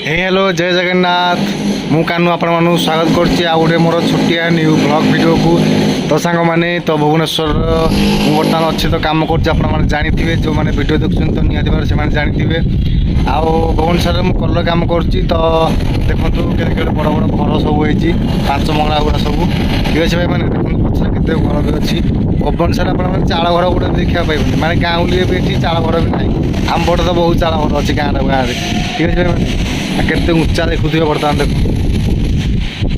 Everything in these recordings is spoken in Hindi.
हेलो जय जगन्नाथ मु कानू आपण मानू स्वागत करछि आ गोटे मोर छोटिया न्यू ब्लॉग वीडियो को। तो सांग माने तो भुवनेश्वर मु बर्तमान अच्छे तो काम करछि आपण माने जानिथिबे जो माने वीडियो देखछन तो निहाती बार से माने जानिथिबे। आ भुवनेश्वर मु कलर काम करछि तो देखंतु केते केते बड़ बड़ घर सब होईछि पांच मंगला गुडा सब ठीक अछि भाई माने देखंतु पछरे केते घर भी अछि। भुवनेश्वर आपण माने चाळ घर गुडा देखिया पाइबे माने गाउली भी एठी चाळ घर भी नाही आम बड़ तो बहुत चाळ घर अछि गाँ रे ठीक अछि भाई माने केते उच्चा देखुथे बर्तमान देख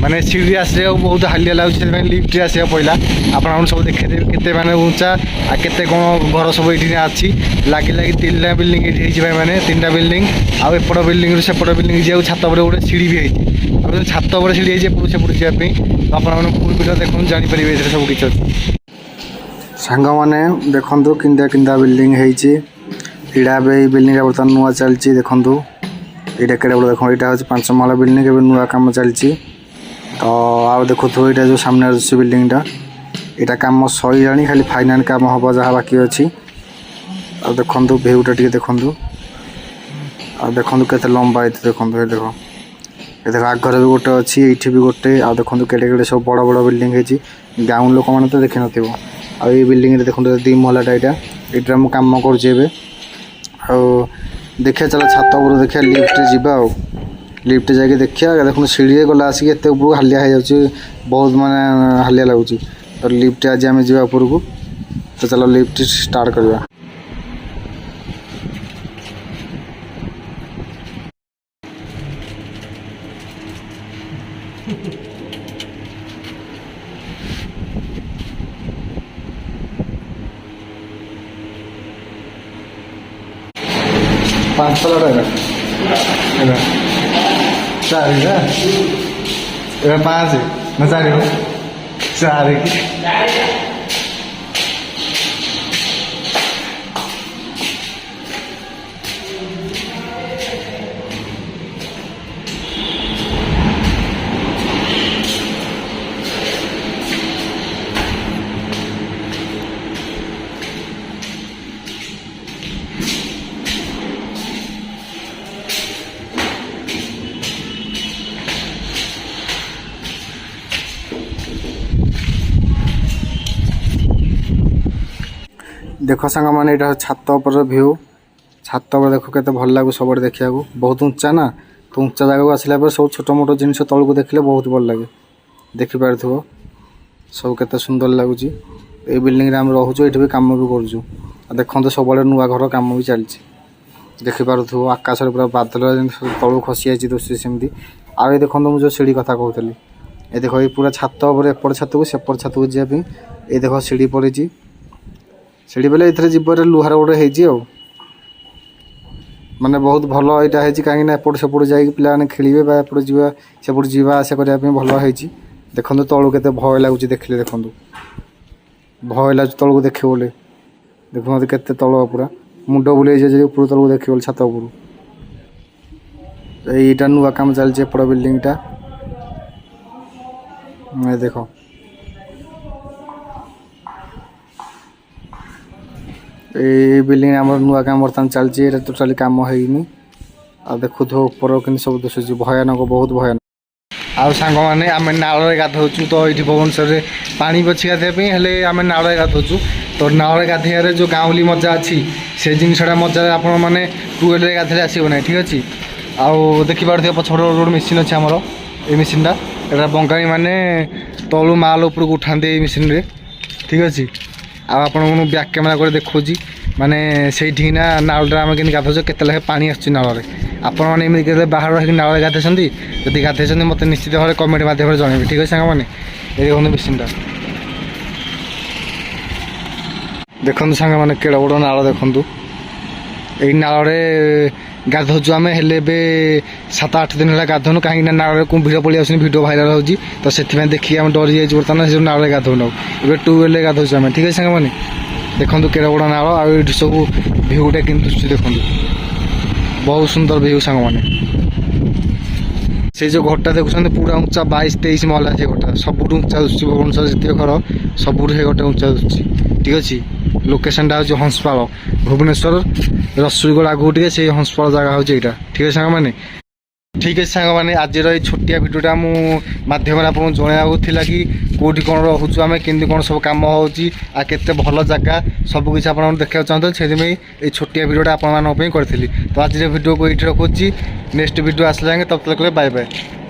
माने सीढ़ी आसे बहुत हालिया लगे लिफ्ट आसा पड़ा आप सब देखते केते माने उच्चा आ केते कौन घर सब ये अच्छी लगे लगे तीन बिल्डिंग ये माने तीन बिल्डिंग आउ एपट बिल्डिंग सेपट बिल्डिंग जाऊ छात गोटे सीढ़ी भी है छात सीढ़ी है सेपट जावाई तो आप फुल वीडियो देखो जानीपर सब किसी अच्छे सांग मैंने देखु किंदा किंदा बिल्डिंग होड़ा बिल्डिंग बर्तमान नुआ चलती देखूँ ये केड़े बड़ा देखो यहाँ हूँ 5 महला बिल्डिंग एवं नुआ कम चलती। तो आउ देखो यहाँ जो सामने अच्छी बिल्डिंगटा यहाँ कम सर खाली फाइनाल कम हम जहाँ बाकी अच्छी आ देखु भ्यूटा टे देखु आ देखु के लंबा ये देखो ये देखो ये देखो आगर भी गोटे अच्छी ये भी गोटे आ देखो केड़े केड़े सब बड़ बड़ बिल्डिंग है गाँव लोक मैंने तो देखी नथिबो आ ये बिल्डिंग देखो 2 महलाटा यहाँ मुझे कम कर देखिए चलो छात उपर देखिए लिफ्ट जीवा लिफ्ट जाके देखिए देखो सीढ़ी गला आसिक एत ऊपर हालिया हो जाए बहुत माने हालिया लगुच तो लिफ्ट आज आम जा ऊपर को तो चलो लिफ्ट स्टार्ट करवा। पाँच तला चार पाँच ना चार देख सांग मैंने यहाँ छात पर भ्यू छात पर देख के भल लगे सब देखा बहुत उच्चा ना तो उच्चा जगह आसला सब छोट मोट जिन तौक देखले बहुत भल लगे देखिपार सब के सुंदर लगुच ये बिल्डिंग आम रोचु ये भी कम भी कर देखते सब नुआ घर कम भी चलती देखिपार आकाश पूरा बादल तलू खसी आई दोषी सेमती आ देखो मुझे जो सीढ़ी कथा कहती ये देख ये पूरा छात एपट छात को सेपट छात को जावाई ये देख सीढ़ी पड़ी सीढ़ी बेले ये जीवर लुहार गोटे है माने बहुत भल यहाँ कहीं एपट सेपट जा पे खेलेंगे एपट जा सेपट जावा आसा करने भल है देखो तलू के भय लगुच देखिले देखो भय लगे तलू देखे बोले देखो के तल पूरा मुंड बुले ऊपर तलू देखे बोले छात ऊपर यहीटा नुआ कम चलती एपट बिल्डिंगटा देखो ये बिल्डिंग आम नुआ काम बर्तमान चलती टोटाली कम होनी आ देखु ऊपर कि सब दिशुच भयानक बहुत भयानक आउ सांग मैंने आम नाल गाधोचु तो ये भुवनेश्वर में पानी बची गाधे हेल्ले आम नाल गाधोचु तो नाल गाधे जो गाँवली मजा अच्छी से जिनसा मजा आप ट्यूबवेल गाधे आसो ना ठीक अच्छे आउ देखिए पछड़ रोड मेसीन अच्छे आमर ये मेसीनटा यहाँ बंगाणी मैंने तलू माल उपरक उठाते मेसीन ठीक अच्छे आप बैक कैमेरा कर देखा माने से नालटा आम कि गाधोच के पानी आसुच्च नाल आपने बाहर रही नाल गाधे जदि गाधे मत निश्चित भाव कमेंट मध्यम जनइबे ठीक है सांग मैंने ये देखो मेसीनटा देखो सांग मैंने केड़ बड़ नाल देखु यही नाल गाधोचु आम हेल्ले 7-8 दिन है गाधोनु कहीं नाल कुंभीर पलि आस भिड भाइराल होती तो से देखिए आम डरी जाइए बर्तमान से नाल गाधोनु ए ट्यूबवेल गाधोचु आम ठीक है सांग मैंने देखो केड़ बड़ नाल आ सब भ्यूटा कि देखो बहुत सुंदर भ्यू सांग मैंने से जो घरटा देखुं पूरा उच्चा 22-23 महला से घरटा सबुठ उच्चा दुची भुवनेश्वर जितने घर सबुठ से गोटे उच्चा दुची ठीक अच्छे लोकेशनटा हूँ हंसपाल भुवनेश्वर रसुलगड़ आगू टे से हंसपाल जगह हूँ यहाँ ठीक है सांग मैंने। ठीक अच्छे सांग मैंने आज छोटिया भिडियोटा मु माध्यम आपको जनवाला कि कौटी कौन रोचु आम केमती कौन सब कम होते भल जगह सबकि आप देखा चाहते से ये छोटिया भिडियोटा आपड़ी करी तो आज भिडियो को ये रखुच्छी नेक्स्ट भिडियो आसला तब तक बाय बाय।